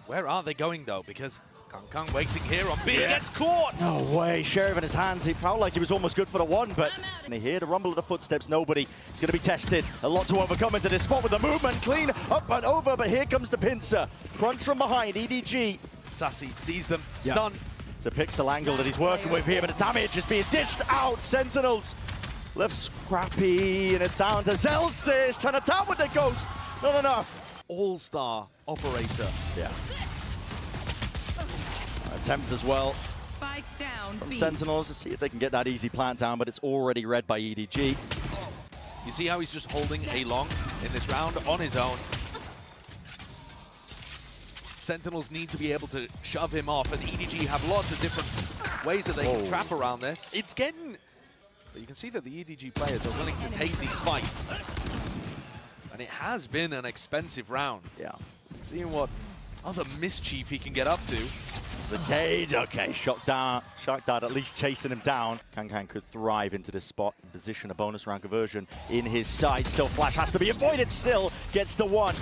Where are they going though? Because Kang waiting here on B gets caught! No way, Sheriff in his hands. It felt like he was almost good for the one, but and they hear the rumble of the footsteps. Nobody is going to be tested. A lot to overcome into this spot with the movement. Clean up and over, but here comes the pincer. Crunch from behind, EDG. Sassy sees them, stun. It's a pixel angle that he's working with here, but the damage is being dished out. Sentinels left scrappy, and it's down to Zelsis trying to tap with the ghost. Not enough. All-star operator. Yeah. Attempt as well Spike down from B. Sentinels to see if they can get that easy plant down, but it's already read by EDG. You see how he's just holding A long in this round on his own. Sentinels need to be able to shove him off, and EDG have lots of different ways that they can trap around this. It's getting... But you can see that the EDG players are willing to take these fights. And it has been an expensive round. Yeah. Seeing what other mischief he can get up to. The cage, okay, shot down, Shark Dart at least chasing him down. Kang could thrive into this spot and position a bonus round conversion in his side. Still, Flash has to be avoided, still gets the one.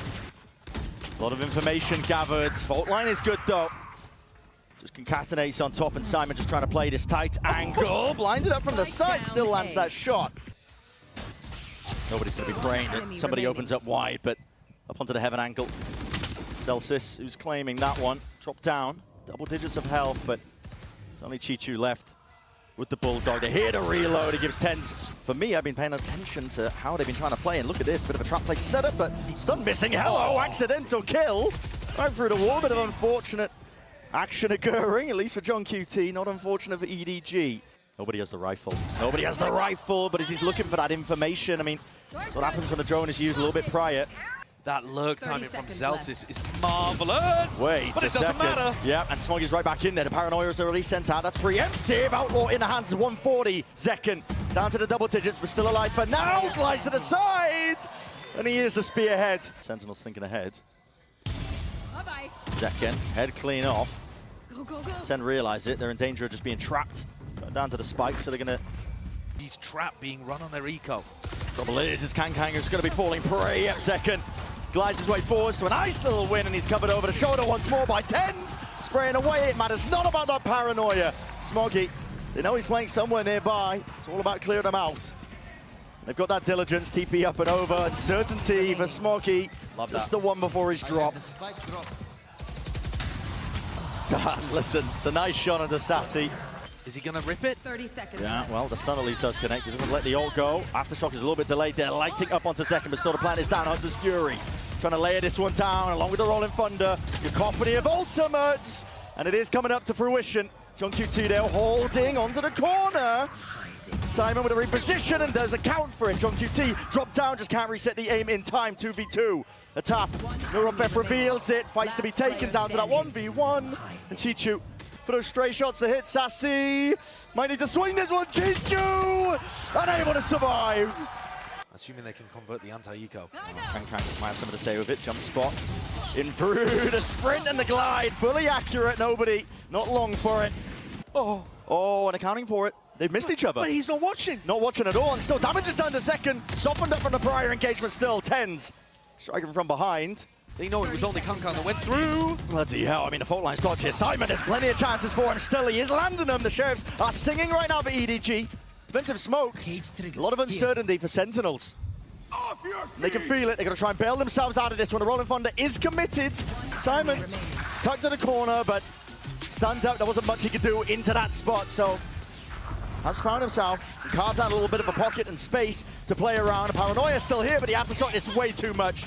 A lot of information gathered. Fault line is good though. Just concatenates on top, and Simon just trying to play this tight angle. Blinded up from the side, still lands that shot. Nobody's going to be praying that somebody opens up wide, but up onto the heaven angle. Zelsis, who's claiming that one, dropped down. Double digits of health, but there's only Chichu left with the Bulldog. They're here to reload. He gives 10s. For me, I've been paying attention to how they've been trying to play, and look at this, bit of a trap play setup, but stun missing. Hello, accidental kill. Right through the wall, bit of unfortunate action occurring, at least for John QT, not unfortunate for EDG. Nobody has the rifle. Nobody has the rifle, but as he's looking for that information, I mean, that's what happens when the drone is used a little bit prior. That lurk timing from Zelsis is marvelous. Wait but a it doesn't second. matter. Yeah, and Smoggy's right back in there. The Paranoia is already sent out. That's preemptive. Outlaw in the hands of 140. Zekken down to the double digits, but still alive for now. Glides to the side. And he is the spearhead. Sentinels thinking ahead. Bye-bye. Zekken, head clean off. Go, go, go. Sen realize it. They're in danger of just being trapped. Down to the spike, so they're going to... He's trapped being run on their eco. Trouble is Kang who's going to be falling prey. Yep, Zekken glides his way forwards to a nice little win, and he's covered over the shoulder once more by 10s. Spraying away, it matters not about that Paranoia. Smoggy, they know he's playing somewhere nearby. It's all about clearing them out. They've got that diligence, TP up and over, and certainty for Smoggy. Love just that. the one before he's dropped. Listen, it's a nice shot on the Sassy. Is he going to rip it? 30 seconds. Yeah, well, the stun at least does connect. He doesn't let the ult go. Aftershock is a little bit delayed there. Lighting up onto second, but still the plan is down. Hunter's Fury trying to layer this one down along with the Rolling Thunder. Cacophony of ultimates. And it is coming up to fruition. John QT there holding onto the corner. Simon with a reposition, and there's a count for it. John QT dropped down, just can't reset the aim in time. 2v2. A tap. Neurofep reveals it. Fights to be taken down to that 1v1. And Chichu for those stray shots to hit Sassy. Might need to swing this one. Chichu! Unable to survive. Assuming they can convert the anti-eco. Kang might have something to say with it. Jump spot. In through the sprint and the glide. Fully accurate. Nobody. Not long for it. Oh, and accounting for it. They've missed each other. But he's not watching. Not watching at all. And still damage is done to second. Softened up from the prior engagement still. 10s. Striking from behind. They know it was only Kang that went through. Bloody hell, I mean, the fault line's dodgy here. Simon, there's plenty of chances for him. Still, he is landing them. The Sheriffs are singing right now for EDG. Defensive smoke. A lot of uncertainty for Sentinels. They can feel it. They're going to try and bail themselves out of this one. The Rolling Thunder is committed. Simon tucked to the corner, but stunned out. There wasn't much he could do into that spot, so has found himself, carved out a little bit of a pocket and space to play around. Paranoia still here, but the aftershock is way too much.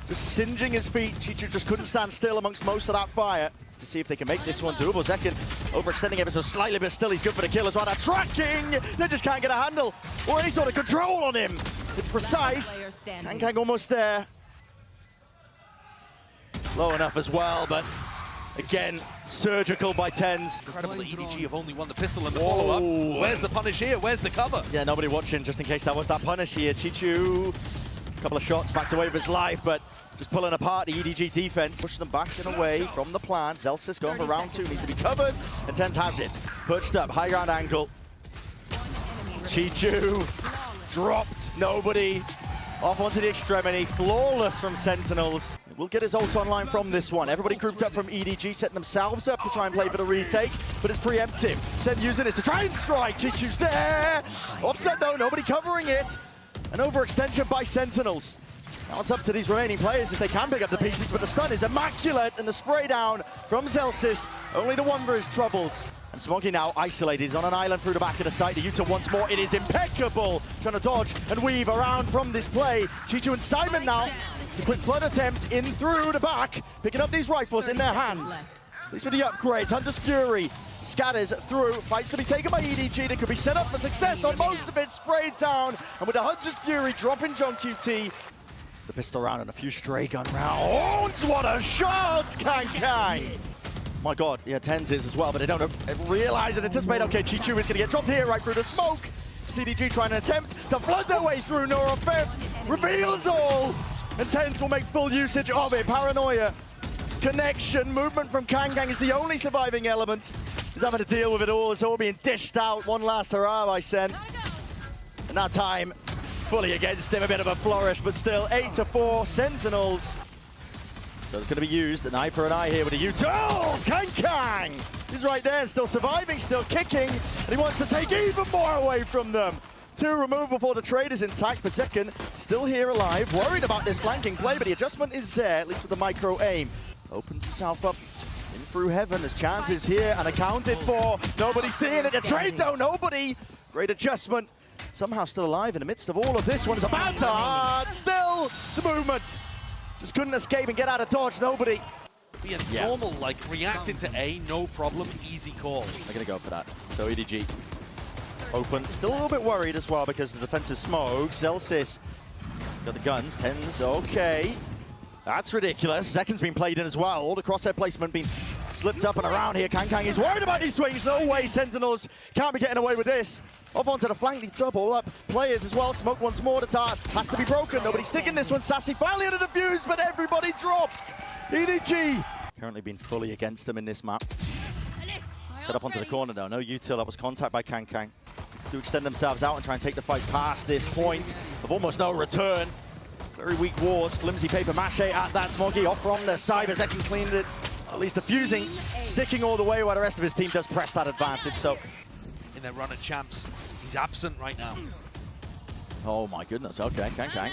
Just singeing his feet. Chichu just couldn't stand still amongst most of that fire to see if they can make this one doable. Zekken overextending ever so slightly, but still he's good for the kill as well. They're tracking! They just can't get a handle or any sort of control on him. It's precise. Kang almost there. Low enough as well, but again, surgical by 10s. Incredible that EDG have only won the pistol and the follow-up. Where's the punish here? Where's the cover? Yeah, nobody watching just in case that was that punish here. Chichu, a couple of shots, backs away with his life, but just pulling apart the EDG defense. Pushing them back and away from the plan. Zelsis going for round 2, needs to be covered, and 10s has it. Perched up, high ground angle. Chichu dropped, nobody. Off onto the extremity, flawless from Sentinels. We'll get his ult online from this one. Everybody grouped up from EDG, setting themselves up to try and play for the retake, but it's preemptive. Sen using this to try and strike. Chichu's there. Offset though, nobody covering it. An overextension by Sentinels. Now it's up to these remaining players if they can pick up the pieces, but the stun is immaculate, and the spray down from Zelsis, only to wonder his troubles. And Smoggy now isolated, he's on an island through the back of the site. The Yuta once more, it is impeccable. Trying to dodge and weave around from this play. Chichu and Simon now, it's a quick flood attempt in through the back, picking up these rifles in their hands. These were the upgrades. Hunter's Fury scatters through, fights to be taken by EDG. They could be set up for success on most of it, sprayed down. And with the Hunter's Fury dropping John QT, the pistol round and a few stray gun rounds. What a shot, Kang! My God, yeah, Tens is as well, but they don't realize and anticipate. Okay, Chichu is going to get dropped here right through the smoke. CDG trying to attempt to flood their way through. Nora Fifth reveals all, and Tens will make full usage of it. Paranoia, connection, movement from Kang is the only surviving element. He's having to deal with it all. It's all being dished out. One last hurrah by Sen. And that time, fully against him, a bit of a flourish, but still 8-4 Sentinels. So it's going to be used, an eye for an eye here with a U-turn. Kang! He's right there, still surviving, still kicking, and he wants to take even more away from them. 2 removed before the trade is intact, but Zekken still here alive, worried about this flanking play, but the adjustment is there, at least with the micro aim. Opens himself up in through heaven, there's chances here and accounted for. Nobody seeing it, the trade though, nobody. Great adjustment, somehow still alive in the midst of all of this. One is about to hard, still the movement. Just couldn't escape and get out of dodge, nobody. Be a normal, like, reacting to A, no problem, easy call. They're going to go for that. So EDG open, still a little bit worried as well because of the defensive smoke. Zelsis got the guns, Tens, okay. That's ridiculous. Zekken's been played in as well. All the crosshair placement being slipped up and around here. Kang is worried about these swings. No way, Sentinels can't be getting away with this. Off onto the flank, they double up players as well. Smoke once more, the dart has to be broken. Nobody's sticking this one. Sassy finally under the fuse, but everybody dropped. EDG currently been fully against them in this map. Cut up onto the corner though. No util, that was contact by Kang. To extend themselves out and try and take the fight past this point of almost no return. Very weak wars, flimsy paper mache at that. Smoggy off from the side, but Zekken cleaned it. At least diffusing, sticking all the way while the rest of his team does press that advantage. So in their run of champs, he's absent right now. Oh my goodness, okay, Kang.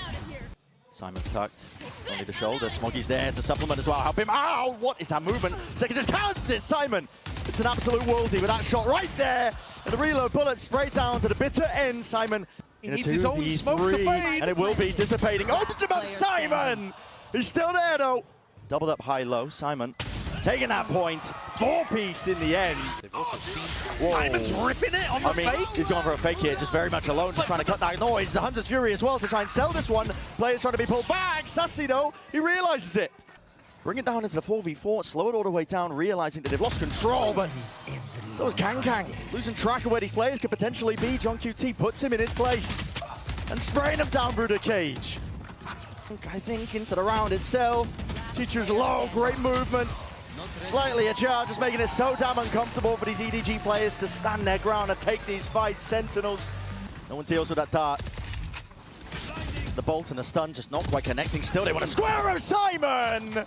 Simon's tucked, only the shoulder. Smoggy's there to supplement as well, help him. Ow, what is that movement? Zekken just counters it, Simon. It's an absolute worldie with that shot right there. And the reload bullet sprayed down to the bitter end. Simon he needs his own smoke to fade. And it will be dissipating. Opens him up, Simon! He's still there though. Doubled up high-low, Simon taking that point. 4-piece in the end. They've also seen Simon's ripping it on the fake. He's going for a fake here, just very much alone, just trying to cut that noise. The Hunter's Fury as well to try and sell this one. Players trying to be pulled back. Sassy though, he realizes it. Bring it down into the 4v4, slow it all the way down, realizing that they've lost control, but so is Kang. Losing track of where these players could potentially be. John QT puts him in his place and spraying him down through the cage. I think into the round itself. Chichu's low, great movement. Slightly ajar, just making it so damn uncomfortable for these EDG players to stand their ground and take these fights. Sentinels, no one deals with that dart. The bolt and the stun just not quite connecting still. They want to square him, Simon!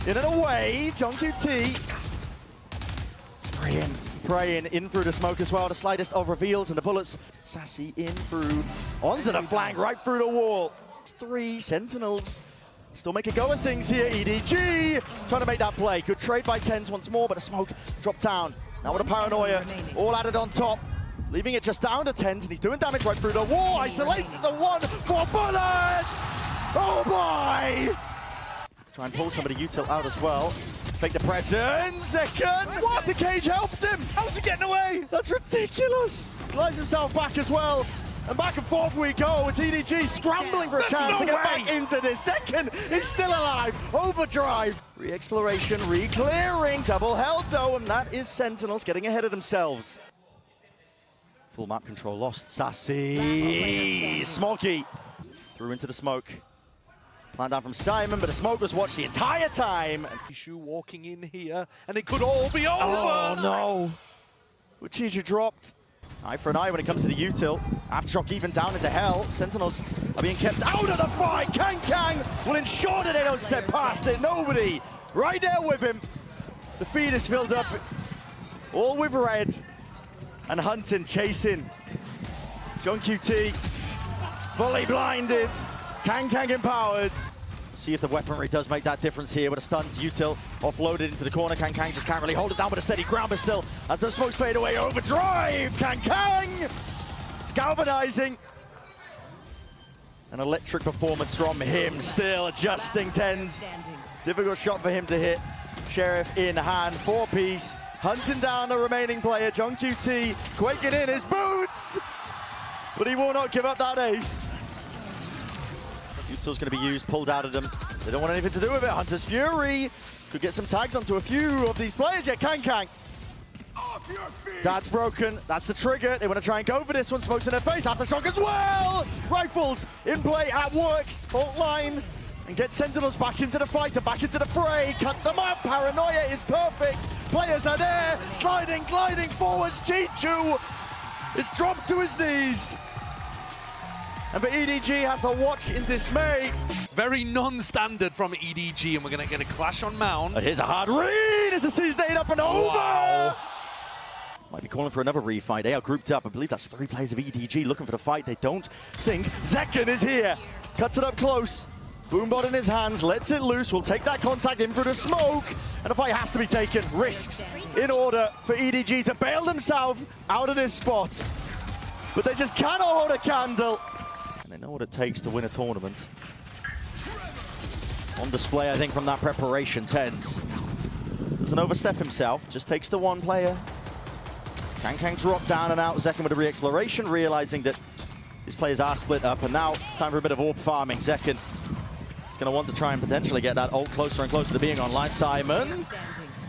In and away, John QT. Spraying, praying in through the smoke as well. The slightest of reveals and the bullets. Sassy in through, onto the flank, right through the wall. It's 3 Sentinels. Still making go of things here, EDG. Trying to make that play. Good trade by Tens once more, but the smoke dropped down. Now with a paranoia, all added on top. Leaving it just down to Tens, and he's doing damage right through the wall. Isolates the 1 for bullet! Oh boy! Try and pull somebody util out as well. Fake the presence, Zekken! What? The cage helps him! How's he getting away? That's ridiculous! Glides himself back as well. And back and forth we go. It's EDG scrambling for a chance to get back into this. Zekken is still alive. Overdrive. Re-exploration, re-clearing. Double held though, and that is Sentinels getting ahead of themselves. Full map control lost. Sassy. Smoggy. Threw into the smoke. Plan down from Simon, but the smoke was watched the entire time. And Chichu walking in here, and it could all be over. Oh no. Chichu dropped. Eye for an eye when it comes to the util. Aftershock even down into hell. Sentinels are being kept out of the fight. Kang will ensure that they don't step past it. Nobody right there with him. The feed is filled up, all with red. And Hunting chasing. John QT fully blinded. Kang empowered. See if the weaponry does make that difference here with the stuns. Util offloaded into the corner. Kang just can't really hold it down with a steady ground, but still, as those smokes fade away, overdrive! Kang! It's galvanizing. An electric performance from him, still adjusting tens. Difficult shot for him to hit. Sheriff in hand, 4-piece. Hunting down the remaining player, John QT, quaking in his boots! But he will not give up that ace. Util's going to be used, pulled out of them. They don't want anything to do with it. Hunter's Fury could get some tags onto a few of these players yet. Kang. That's broken. That's the trigger. They want to try and go for this one. Smokes in their face. Aftershock as well. Rifles in play at works. Fault line. And get Sentinels back into the fight and back into the fray. Cut them up. Paranoia is perfect. Players are there. Sliding, gliding forwards. Chichu is dropped to his knees. And for EDG has to watch in dismay. Very non-standard from EDG, and we're going to get a clash on Mound. Here's a hard read as the C's stayed up and over. Wow. Might be calling for another refight. They are grouped up. I believe that's 3 players of EDG looking for the fight. They don't think Zekken is here. Cuts it up close. Boombot in his hands, lets it loose. Will take that contact in through the smoke. And the fight has to be taken. Risks in order for EDG to bail themselves out of this spot. But they just cannot hold a candle. And they know what it takes to win a tournament. On display, I think, from that preparation, tens. Doesn't overstep himself, just takes the one player. Kang dropped down and out. Zekken with a re-exploration, realizing that his players are split up. And now it's time for a bit of AWP farming. Zekken is going to want to try and potentially get that ult closer and closer to being online. Simon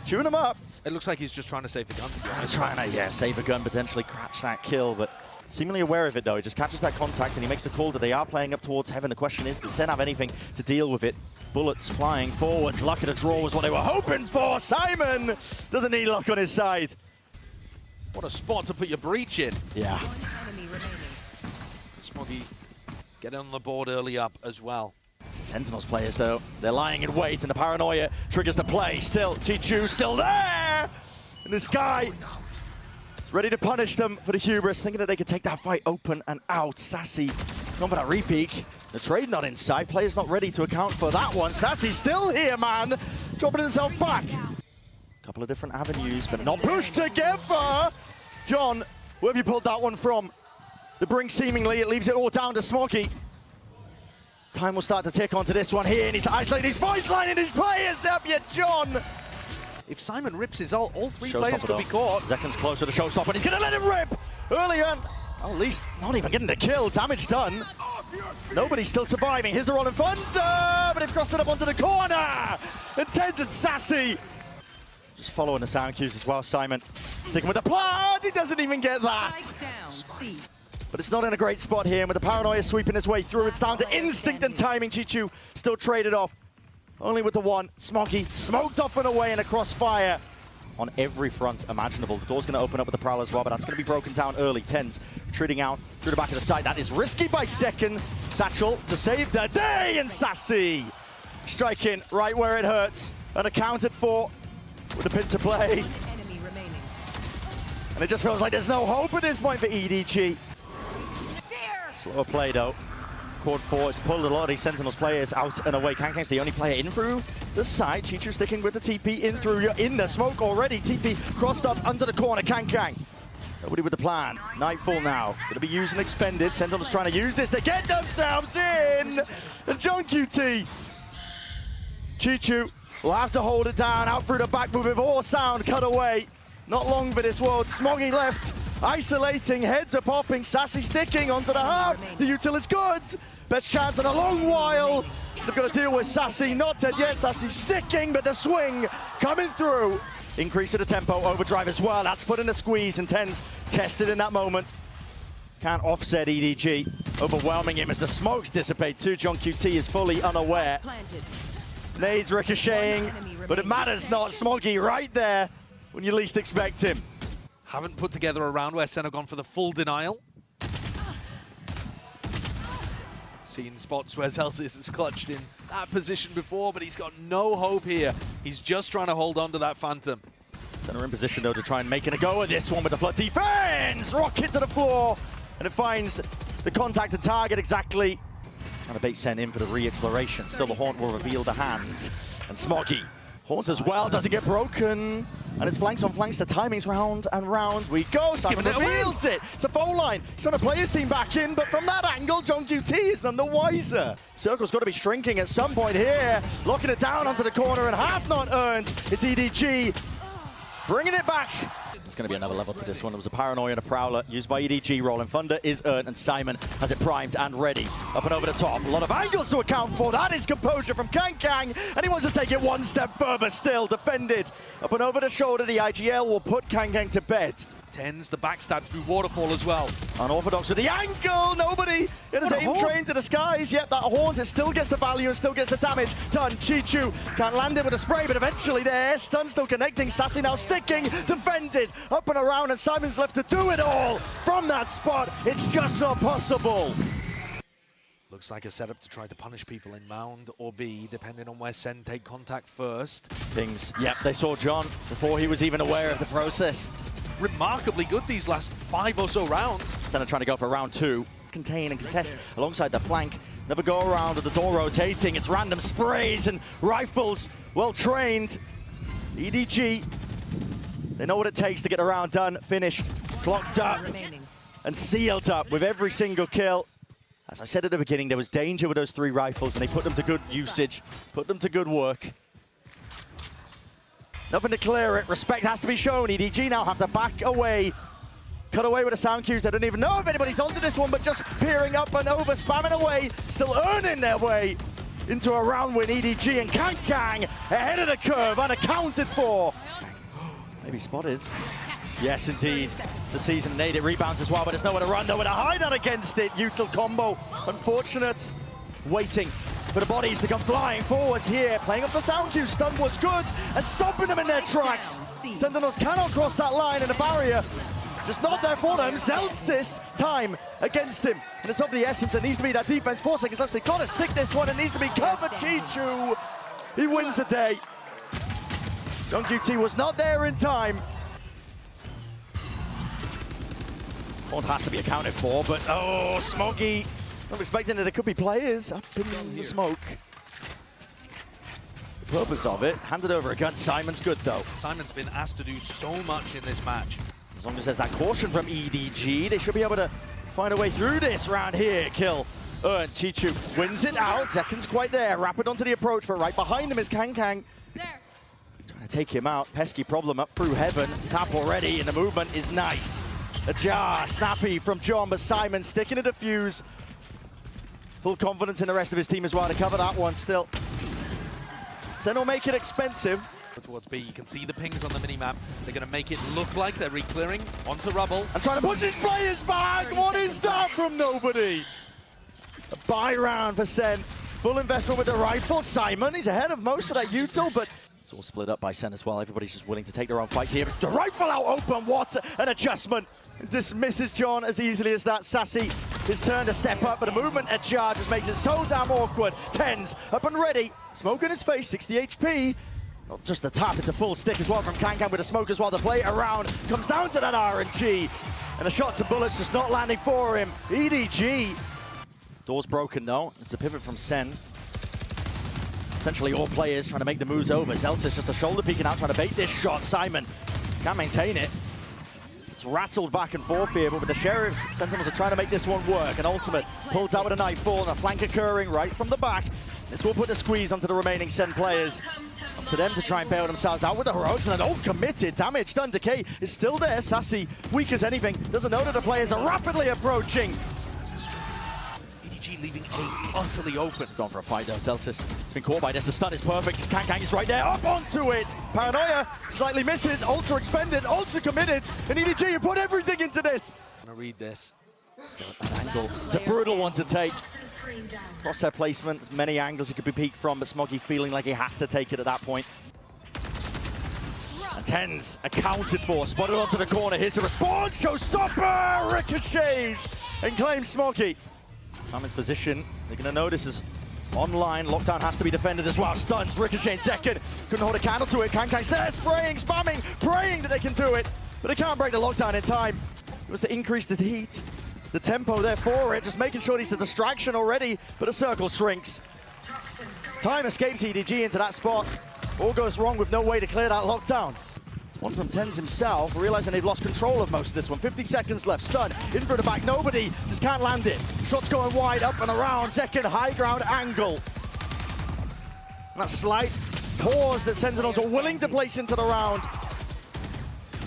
chewing him up. It looks like he's just trying to save the gun. Trying to, save a gun, potentially catch that kill, but seemingly aware of it though. He just catches that contact and he makes the call that they are playing up towards heaven. The question is, does SEN have anything to deal with it? Bullets flying forwards. Luck of the draw was what they were hoping for. Simon doesn't need luck on his side. What a spot to put your breach in. Yeah. Smoggy getting on the board early up as well. Sentinels players though, they're lying in wait and the paranoia triggers the play. Still, Chichu still there! And this guy is ready to punish them for the hubris, thinking that they could take that fight open and out. Sassy going for that repeak. The trade not in sight, players not ready to account for that one. Sassy's still here, man, dropping himself back. Couple of different avenues, but not pushed together. John, where have you pulled that one from? The brink seemingly, it leaves it all down to Smoggy. Time will start to tick onto this one here, and he's isolating his voice line and his players up yet, John. If Simon rips his ult, all 3 players could be caught. Zekken's closer to showstopper, and he's gonna let him rip early on. Oh, at least not even getting the kill, damage done. Nobody's still surviving. Here's the Rolling Thunder, but they've crossed it up onto the corner. Intense and Sassy. Just following the sound cues as well, Simon. Sticking with the plant, he doesn't even get that. But it's not in a great spot here, and with the paranoia sweeping his way through, it's down to instinct and timing. Chichu still traded off. Only with the one. Smoggy smoked off and away in a crossfire. On every front imaginable. The door's going to open up with the Prowl as well, but that's going to be broken down early. Tens treating out through the back of the side. That is risky by Zekken. Satchel to save the day, and Sassy striking right where it hurts. Unaccounted for with a pin to play. And it just feels like there's no hope at this point for EDG. Slower play though. Chord 4, it's pulled a lot of these Sentinels players out and away. Kang's the only player in through the side. Chichu sticking with the TP in through. You're in the smoke already. TP crossed up under the corner. Kang. Nobody with the plan. Nightfall now. Gonna be used and expended. Sentinels trying to use this to get themselves in. And John QT. Chichu will have to hold it down. Out through the back move with all sound cut away. Not long for this world. Smoggy left. Isolating, heads are popping, Sassy sticking onto the half. The util is good. Best chance in a long while. They've got to deal with Sassy, not dead yet. Sassy sticking, but the swing coming through. Increase of the tempo, overdrive as well. That's put in a squeeze, and Tens tested in that moment. Can't offset EDG, overwhelming him as the smokes dissipate too. John QT is fully unaware. Nades ricocheting, but it matters not. Smoggy right there when you least expect him. haven't put together a round where SEN have gone for the full denial. Seen spots where Celsius has clutched in that position before, but he's got no hope here. He's just trying to hold on to that Phantom. Center in position though to try and make it a go at this one with the flood defense. Rocket to the floor, and it finds the contacted target exactly. Trying to bait SEN in for the re-exploration. Still the Haunt will reveal the hand. And Smoggy. Haunt as well, doesn't get broken. And it's flanks on flanks, the timing's round and round we go. Simon reveals it. It's a phone line. He's trying to play his team back in, but from that angle, John QT is none the wiser. Circle's got to be shrinking at some point here. Locking it down onto the corner and half not earned. It's EDG. Bringing it back. There's going to be another level to this one. There was a Paranoia and a Prowler used by EDG. Rolling Thunder is earned, and Simon has it primed and ready. Up and over the top. A lot of angles to account for. That is composure from Kang, and he wants to take it one step further still. Defended. Up and over the shoulder. The IGL will put Kang to bed. Tens the backstab through Waterfall as well. Unorthodox with the angle. Nobody. It is aim train to the skies. Yep, that Haunt still gets the value and still gets the damage done. Chichu can't land it with a spray, but eventually there. Stun still connecting. Sassy now sticking. Defended. Up and around, and Simon's left to do it all from that spot. It's just not possible. Looks like a setup to try to punish people in Mound or B, depending on where SEN take contact first. Pings. Yep, they saw John before he was even aware of the process. Remarkably good these last 5 or so rounds. Then trying to go for round 2. Contain and contest alongside the flank. Never go around with the door rotating. It's random sprays and rifles. Well trained. EDG. They know what it takes to get the round done, finished, clocked up, and sealed up with every single kill. As I said at the beginning, there was danger with those 3 rifles, and they put them to good usage, put them to good work. Nothing to clear it. Respect has to be shown. EDG now have to back away. Cut away with the sound cues. They don't even know if anybody's onto this one, but just peering up and over, spamming away, still earning their way into a round win. EDG and Kang ahead of the curve, unaccounted for. Maybe spotted. Yes, indeed. The season nade. It rebounds as well, but there's nowhere to run, nowhere to hide out against it. Util combo. Unfortunate. Waiting for the bodies to come flying forwards here. Playing up the sound cue. Stun was good and stopping them in their tracks. Sentinels cannot cross that line, and the barrier just not there for them. Celsius time against him. And it's of the essence. It needs to be that defense. 4 seconds left. They've got to stick this one. It needs to be covered. Chichu. He wins the day. John QT was not there in time. Haunt has to be accounted for, but oh, Smoggy. I'm expecting that it could be players up in the smoke. The purpose of it, handed over against Simon's good though. Simon's been asked to do so much in this match. As long as there's that caution from EDG, they should be able to find a way through this round here. Kill. Chichu wins it out. Seconds quite there. Rapid onto the approach, but right behind him is Kang. Trying to take him out. Pesky problem up through heaven. Tap already, and the movement is nice. A jar, snappy from John, but Simon sticking to the fuse. Full confidence in the rest of his team as well to cover that one still. Sen will make it expensive. Towards B, you can see the pings on the minimap. They're going to make it look like they're re-clearing onto rubble. And trying to push his players back. What is that from nobody? A buy round for Sen. Full investment with the rifle. Simon, he's ahead of most of that util, but it's all split up by Sen as well. Everybody's just willing to take their own fights here. The rifle out open. What an adjustment. Dismisses John as easily as that. Sassy, his turn to step up, but a movement at charge just makes it so damn awkward. Tens up and ready. Smoke in his face, 60 HP. Not just a tap, it's a full stick as well from Kang with a smoke as well. The play around comes down to that RNG. And the shots and bullets just not landing for him. EDG. Door's broken though. It's a pivot from Sen. Essentially all players trying to make the moves over. Celsius just a shoulder peeking out, trying to bait this shot. Simon can't maintain it. It's rattled back and forth here, but with the Sheriffs, Sentinels are trying to make this one work. An ultimate pulled out with a nightfall and a flank occurring right from the back. This will put the squeeze onto the remaining SEN players. Up to them to try and bail themselves out with the heroics, and an all committed damage done. Decay is still there. Sassy, weak as anything, doesn't know that the players are rapidly approaching. EDG leaving A utterly open. Gone for a fight though, Celsius. It's been caught by this. The stun is perfect. Kang is right there, up onto it. Paranoia slightly misses. Ultra expended, ultra committed. And EDG, you put everything into this. I'm gonna read this. Still at that angle. It's a brutal one to take. Crosshair placement, there's many angles he could be peeked from, but Smoggy feeling like he has to take it at that point. And Tens accounted for, spotted onto the corner. Here's the response. Showstopper ricochets and claims Smokey. Simon's position, they're going to know this is online. Lockdown has to be defended as well. Stuns, Ricochet in second. Couldn't hold a candle to it. Kankai's there, spraying, spamming, praying that they can do it. But they can't break the lockdown in time. It was to increase the heat. The tempo there for it, just making sure he's the distraction already, but the circle shrinks. Time escapes EDG into that spot. All goes wrong with no way to clear that lockdown. One from Tens himself, realizing they've lost control of most of this one. 50 seconds left, stun, in for the back, nobody, just can't land it. Shots going wide, up and around, second high ground angle. And that slight pause that Sentinels are willing to place into the round.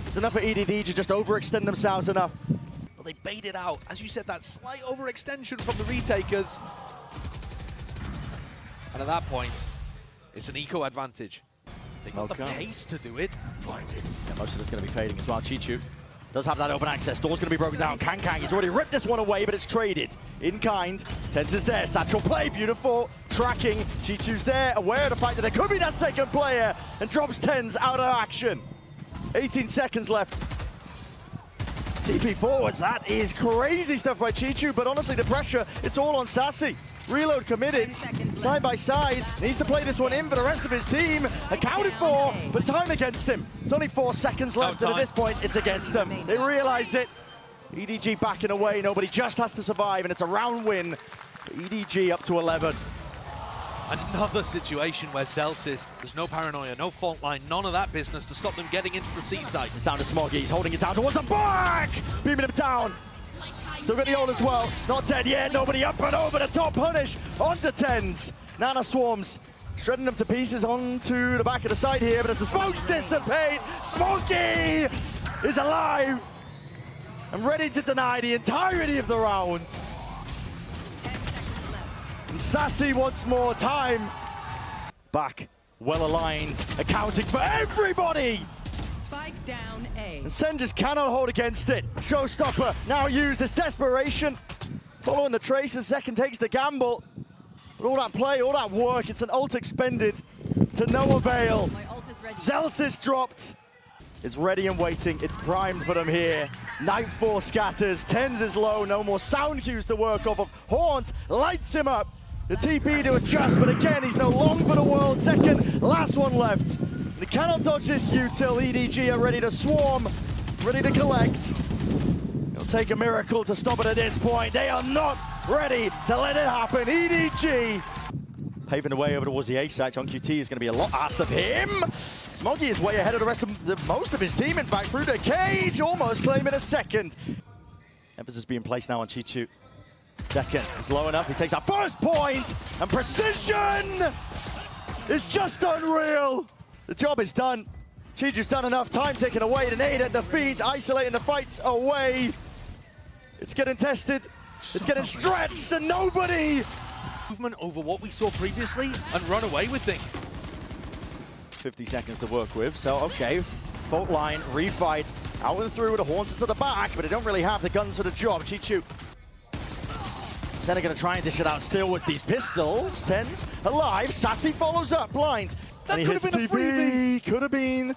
It's enough for EDG to just overextend themselves enough. Well, they baited out. As you said, that slight overextension from the retakers. And at that point, it's an eco advantage. They got the pace to do it. Yeah, most of it's going to be fading as well. Chichu does have that open access. Door's going to be broken down. Kankang, he's already ripped this one away, but it's traded. In kind. Tens is there. Satchel play. Beautiful. Tracking. Chichu's there. Aware of the fact that there could be that second player. And drops Tens out of action. 18 seconds left. TP forwards. That is crazy stuff by Chichu, but honestly, the pressure, it's all on Sassy. Reload committed, side by side. Needs to play this one in for the rest of his team. Accounted for, but time against him. There's only 4 seconds left, and at this point, it's against them. They realize it. EDG backing away. Nobody just has to survive, and it's a round win for EDG up to 11. Another situation where Celsius, there's no paranoia, no fault line, none of that business to stop them getting into the seaside. It's down to Smoggy. He's holding it down towards the back. Beaming him down. Still got the ult as well. It's not dead yet. Nobody up and over the top. Punish onto Tens. Nana swarms, shredding them to pieces onto the back of the side here. But as the smokes dissipate, Smokey is alive and ready to deny the entirety of the round. And Sassy once more. Time back, well aligned, accounting for everybody. Spike down A. And Sen just cannot hold against it. Showstopper now used as desperation. Following the traces, second takes the gamble. But all that play, all that work, it's an ult expended to no avail. Celsius dropped. It's ready and waiting. It's primed for them here. Nightfall scatters. Tens is low. No more sound cues to work off of. Haunt lights him up. The TP to adjust, but again, he's no long for the world. Second, last one left. They cannot dodge this util. EDG are ready to swarm, ready to collect. It'll take a miracle to stop it at this point. They are not ready to let it happen. EDG paving the way over towards the A site. John QT is going to be a lot asked of him. Smoggy is way ahead of the rest of most of his team, in fact, through the cage, almost claiming a second. Emphasis being placed now on Chichu. Second is low enough. He takes our first point, and precision is just unreal. The job is done. Chichu's done enough. Time taken away. The nade at the feet, isolating the fights away. It's getting tested. It's getting stretched, and nobody. Movement over what we saw previously and run away with things. 50 seconds to work with, so okay. Fault line, refight, out and through with the horns into the back, but they don't really have the guns for the job. Chichu. Sen are going to try and dish it out still with these pistols. Tens alive. Sassy follows up, blind. That could have been a freebie. Could have been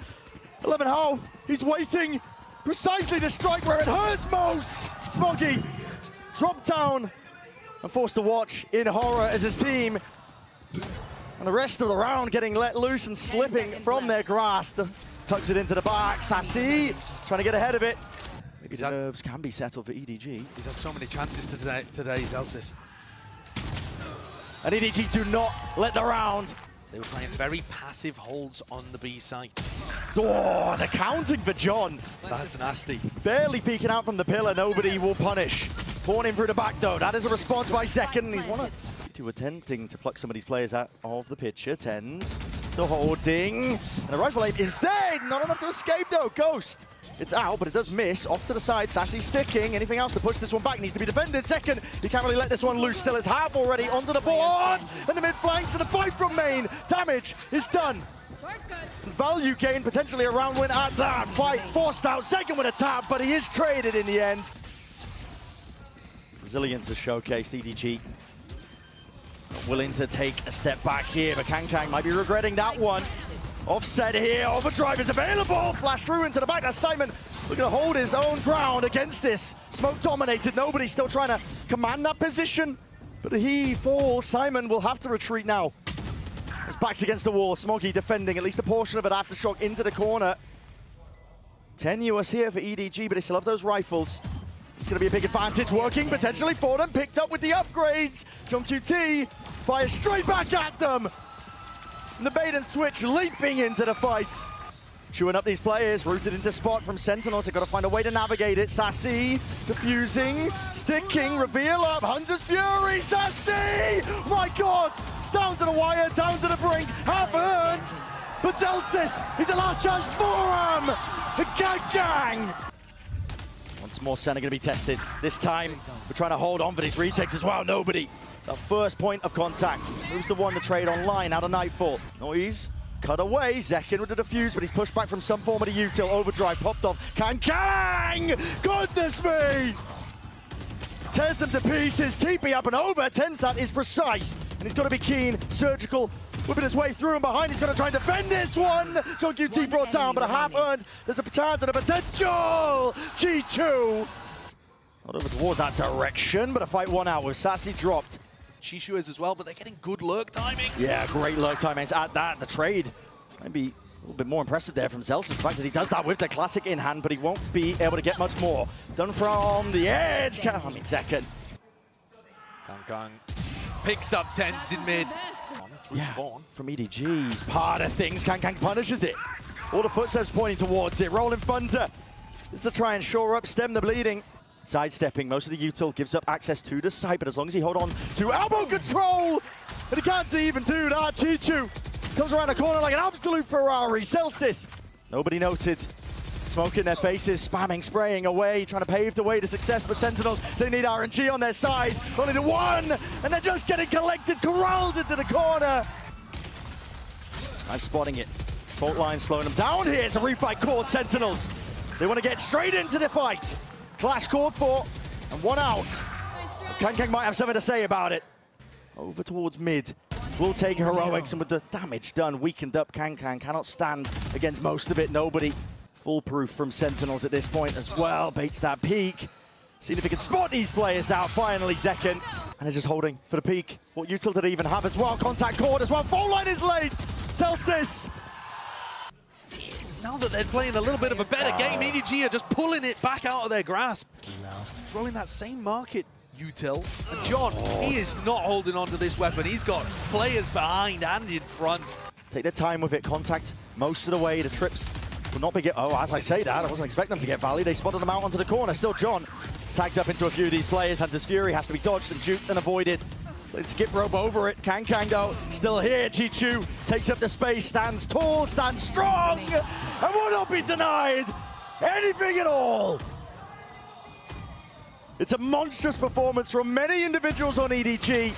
11.5. He's waiting precisely to strike where it hurts most. Smoggy dropped down and forced to watch in horror as his team and the rest of the round getting let loose and slipping from their grasp. Tucks it into the back. Sassy trying to get ahead of it. Maybe the nerves can be settled for EDG. He's had so many chances today, Celsius. And EDG do not let the round. They were playing very passive holds on the B site. Oh, the counting for John. That's nasty. Barely peeking out from the pillar, nobody will punish. Born in through the back though, that is a response by second. He's one of two attempting to pluck some of these players out of the picture. Tens, still holding. And the rifle aim is dead, not enough to escape though. Ghost, it's out, but it does miss. Off to the side, Sassy sticking. Anything else to push this one back needs to be defended. Second, he can't really let this one loose. Still, it's half already onto the board. And the mid flanks and the fight from main. Damage is done. Value gain, potentially a round win at that. Fight forced out, second with a tap, but he is traded in the end. Resilience is showcased. EDG willing to take a step back here, but Kankang might be regretting that one. Offset here, overdrive is available. Flash through into the back. That's Simon looking to hold his own ground against this. Smoke dominated, nobody still trying to command that position. But he falls, Simon will have to retreat now. His back's against the wall, Smoggy defending at least a portion of it. Aftershock into the corner. Tenuous here for EDG, but they still have those rifles. It's going to be a big advantage working potentially for them. Picked up with the upgrades. John QT fires straight back at them. And the bait and switch leaping into the fight. Chewing up these players, rooted into spot from Sentinels. They've got to find a way to navigate it. Sassy, defusing, sticking, reveal up, Hunter's Fury, Sassy! My God! It's down to the wire, down to the brink, half earned! But Zelsis is the last chance for him! The gang! Once more, SEN are going to be tested. This time, we're trying to hold on for these retakes as well. Nobody. The first point of contact. Who's the one to trade online out of Nightfall? Noise. Cut away, Zekin with the defuse, but he's pushed back from some form of the util. Overdrive popped off. Kang! Goodness me! Tears them to pieces. TP up and over. Tenstat is precise, and he's got to be keen, surgical, whipping his way through and behind. He's going to try and defend this one. John QT brought down, but a half earned. There's a chance and a potential. G2. Not over towards that direction, but a fight won out with Sassy dropped. Chishu is as well, but they're getting good lurk timing. Yeah, great lurk timings at that. The trade might be a little bit more impressive there from Zelsis. The fact that he does that with the classic in hand, but he won't be able to get much more. Done from the edge. I mean, second. Kang picks up tens in mid. Yeah, from EDG's part of things. Kang punishes it. All the footsteps pointing towards it. Rolling Thunder is to try and shore up, stem the bleeding. Sidestepping, most of the util gives up access to the site, but as long as he hold on to elbow control, and he can't even do that. Chichu comes around the corner like an absolute Ferrari. Celsius, nobody noted. Smoke in their faces, spamming, spraying away, trying to pave the way to success for Sentinels. They need RNG on their side. Only the one, and they're just getting collected, corralled into the corner. I'm spotting it. Fault line slowing them down here. It's a refight called Sentinels. They want to get straight into the fight. Clash called for, and one out. Kang might have something to say about it. Over towards mid. Will take heroics, and with the damage done, weakened up, Kang cannot stand against most of it. Nobody. Foolproof from Sentinels at this point as well. Baits that peak. Seeing if he can spot these players out. Finally, Zekin. And they're just holding for the peak. What util did he even have as well? Contact cord as well. Fault line is late. Celsius. Now that they're playing a little bit of a better game, EDG are just pulling it back out of their grasp. Throwing that same market util. And John, he is not holding on to this weapon. He's got players behind and in front. Take their time with it. Contact most of the way. The trips will not be as I say that, I wasn't expecting them to get Valley. They spotted them out onto the corner. Still John tags up into a few of these players. Hunter's Fury has to be dodged and juked and avoided. Let's skip rope over it. Kang though, still here. Chichu takes up the space, stands tall, stands strong, and will not be denied anything at all. It's a monstrous performance from many individuals on EDG,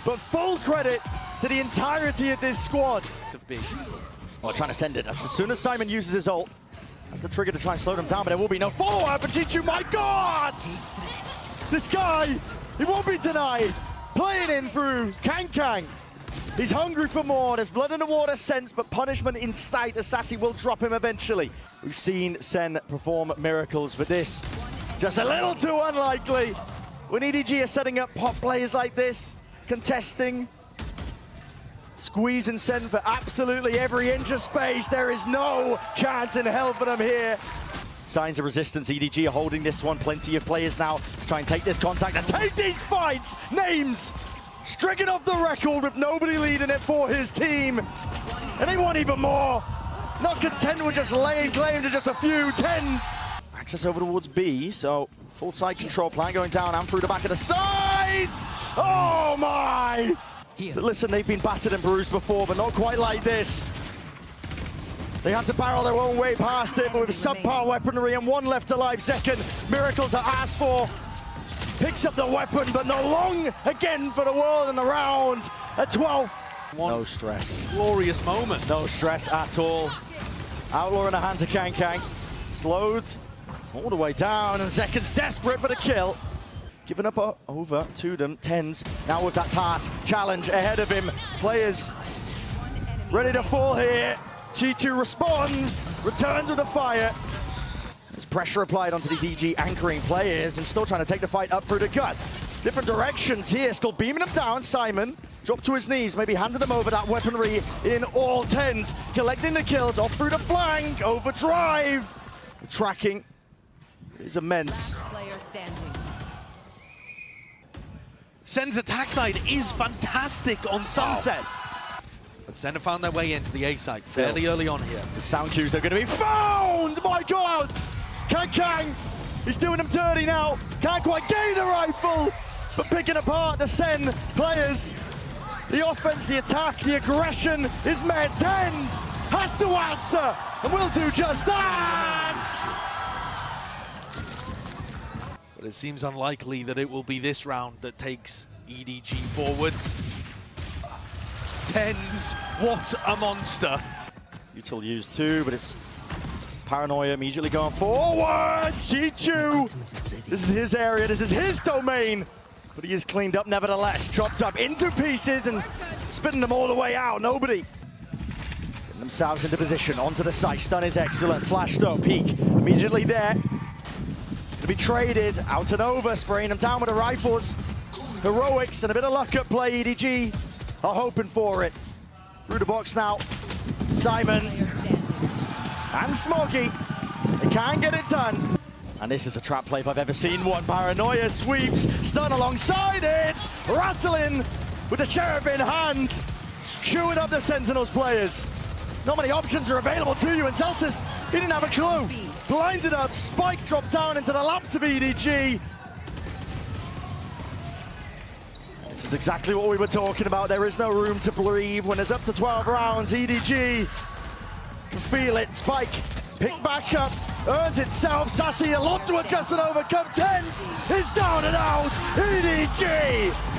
but full credit to the entirety of this squad. Oh, trying to send it. As soon as Simon uses his ult, that's the trigger to try and slow them down, but there will be no follow-up. And Chichu, my God! This guy, he won't be denied. Playing in through Kang. He's hungry for more. There's blood in the water sense, but punishment in sight. Assassin will drop him eventually. We've seen SEN perform miracles, but this, just a little too unlikely. When EDG are setting up pop players like this, contesting, squeezing SEN for absolutely every inch of space. There is no chance in hell for them here. Signs of resistance. EDG are holding this one. Plenty of players now to try and take this contact and take these fights. Names stricken off the record with nobody leading it for his team. And they want even more. Not content with just laying claim to just a few tens. Access over towards B, so full side control plan going down and through the back of the sides. Oh my! But listen, they've been battered and bruised before, but not quite like this. They have to barrel their own way past it, but with subpar weaponry and one left alive. Second, miracles are asked for. Picks up the weapon, but not long again for the world and the round. At 12th. No stress. Glorious moment. No stress at all. Outlaw in the hands of Kang. Slowed all the way down, and Zekin's desperate for the kill. Giving up over to them. Tens now with that task. Challenge ahead of him. Players ready to fall here. G2 responds, returns with a fire. There's pressure applied onto these EG anchoring players and still trying to take the fight up through the gut. Different directions here, still beaming them down. Simon dropped to his knees, maybe handed them over that weaponry in all 10s. Collecting the kills off through the flank, overdrive. The tracking is immense. Player standing. Sen's attack side is fantastic on Sunset. But Sen have found their way into the A side fairly early on here. The sound cues are going to be found! My God! Kang, he's doing them dirty now. Can't quite gain the rifle, but picking apart the Sen players. The offense, the attack, the aggression is met. Tens has to answer, and will do just that! But it seems unlikely that it will be this round that takes EDG forwards. Tens, what a monster. Util used two, but it's Paranoia immediately going forward. G2, this is his area, this is his domain. But he is cleaned up nevertheless, chopped up into pieces and spitting them all the way out. Nobody getting themselves into position, onto the site. Stun is excellent, flashed up, peek immediately there. To be traded, out and over, spraying them down with the rifles. Heroics and a bit of luck at play, EDG are hoping for it. Through the box now, Simon and Smoggy, they can't get it done. And this is a trap play if I've ever seen one. Paranoia sweeps, stun alongside it, rattling with the sheriff in hand, chewing up the Sentinels players. Not many options are available to you, and Celtics, he didn't have a clue. Blinded up, Spike dropped down into the laps of EDG. This is exactly what we were talking about. There is no room to breathe when there's up to 12 rounds. EDG can feel it. Spike picked back up, earns itself. Sassy, a lot to adjust and overcome. Tens is down and out. EDG